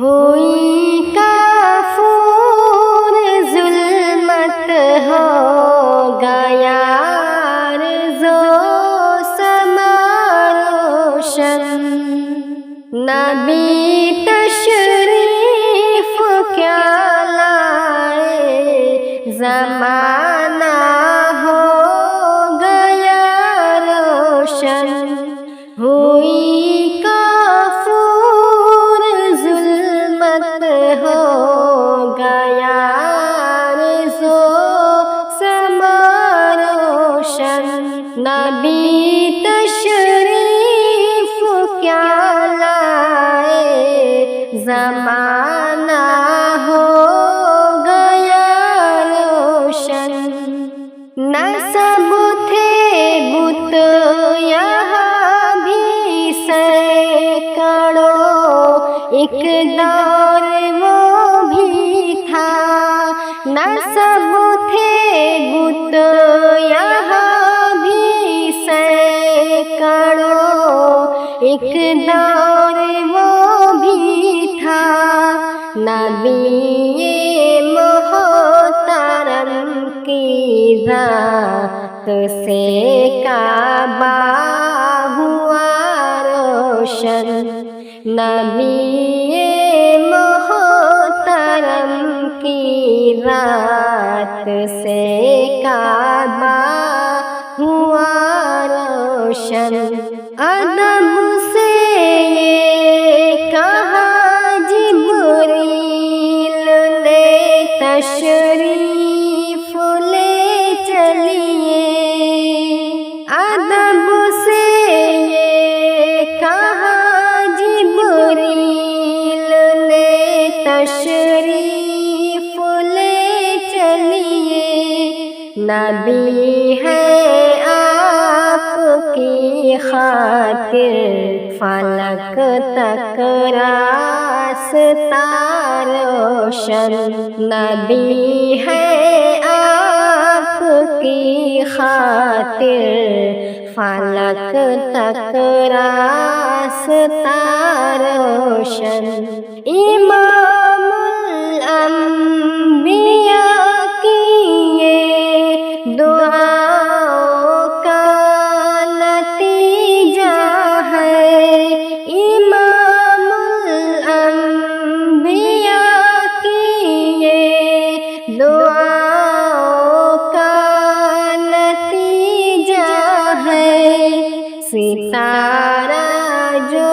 ہوئی کافور ظلمت ہو گیا ارض و سما روشن، نبی تشریف کیا لائے زمانہ ہو گیا روشن، ہوئی کافور ظلمت ہو گیا ارض و سما روشن، نبی تشریف کیا لائے زمانہ ہو گیا روشن، نہ سب تھے بت یہاں بھی سینکڑوں، ایک دور وہ بھی تھا، نہ سب تھے بت یہاں بھی سینکڑوں، ایک دور وہ بھی تھا، نبی محترم کی ذات سے کعبہ ہوا روشن، نبی محترم کی ذات سے کعبہ ہوا روشن، ادب سے یہ کہا جبریل نے تشریف لے چلیے، ادب سے یہ کہا جبریل نے تشریف لے چلیے، نبی ہے آپ کی خاطر فلک تک راستہ روشن، نبی ہے آپ کی خاطر فلک تک راستہ روشن، امام الانبیاء کی یہ دعاؤں کا نتیجہ ہے، امام الانبیاء کی یہ دعاؤں کا نتیجہ ہے، ستارہ جو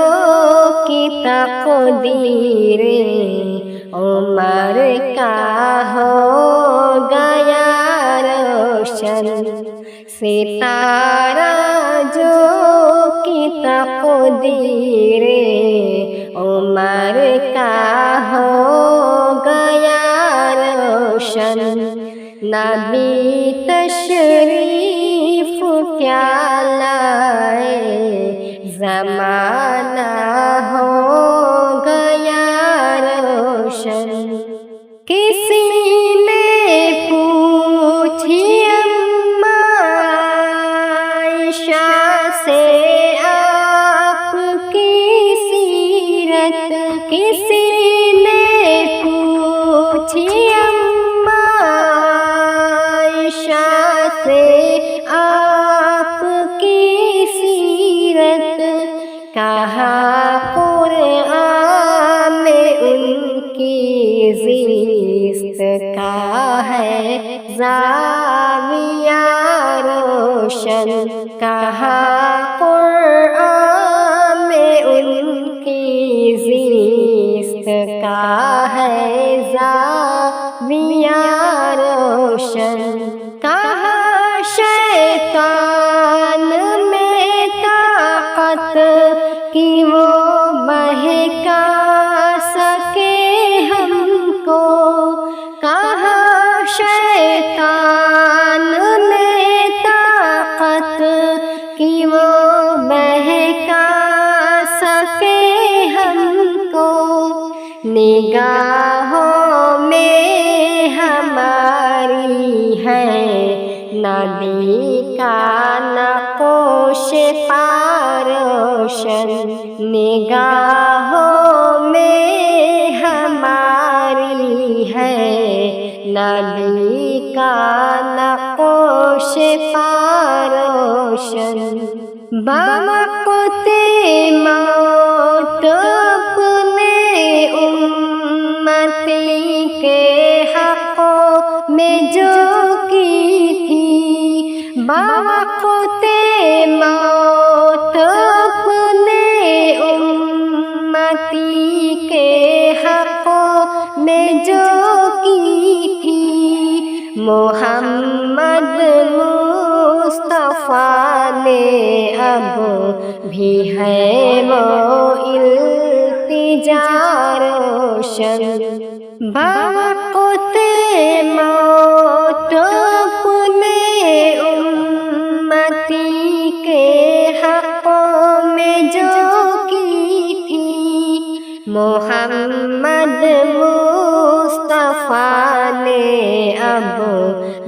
کی تقدیر عمر کا ہو گیا روشن، ستارہ جو کی تقدیر عمر کا ہو گیا روشن، نبی تشریف کیا لائے زمانہ ہو گیا روشن، کسی نے پوچھی اماں عائشہ سے آپ کی سیرت، کسی نے پوچھی اماں عائشہ سے آپ کی سیرت، کہا قرآن میں ان کی زیست کا ہے زاویہ روشن، کہا قرآن میں ان کی زیست کا ہے زاویہ روشن، کہا شیطان میں طاقت کہ وہ بہکا سکے ہم کو، کہا شیطان میں طاقت کہ وہ بہکا سکے ہم کو، نگاہوں میں ہماری ہے نبی کا نقوش پا روشن، نگاہوں میں نبی کا نقش پاروشن بوقت موت اپنے امتی کے حق میں جو کی تھی، بوقت موت اپنے امتی کے حق میں جو کی تھی، محمد مصطفیٰ نے اب بھی ہے وہ التجا روشن، بوقت موت اپنے امتی کے حق میں جو کی تھی، محمد مصطفیٰ نے اب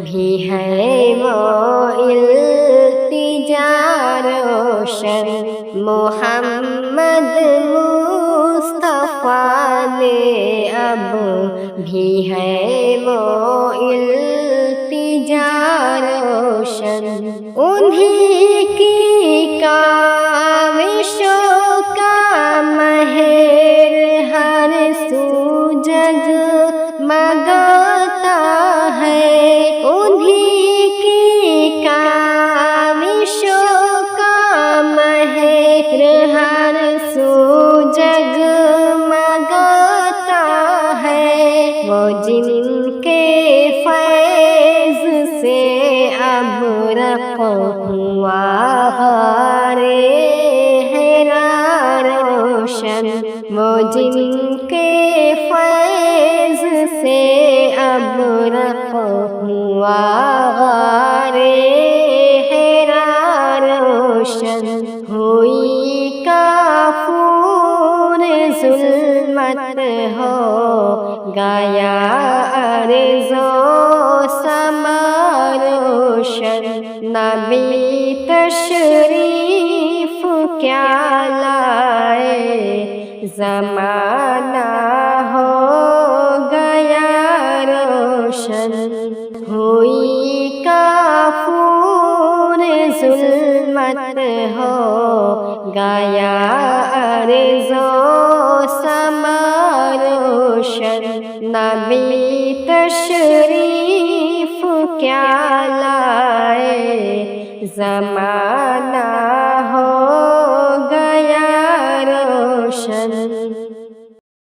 بھی ہے وہ التجا روشن، محمد مصطفیٰ نے اب بھی ہے وہ التجا روشن، انہی کی کاوشوں کا مہر ہر سو جگمگاتا ہے، انہی کی کاوشوں کا مہر ہر سو جگمگاتا ہے، وہ جن کے فیض سے ابرق ہوا غارِ حرا روشن، وہ جن کے فیض سے ابرق ہوا غارِ حرا روشن، ہوئی کافور ظلمت ہو گیا عرض و سما روشن، نبی تشریف کیا لائے زمانہ ہو گیا روشن، ہوئی کافور ظلمت ہو گیا عرض و سما روشن، نبی تشریف کیا لائے زمانہ ہو گیا روشن۔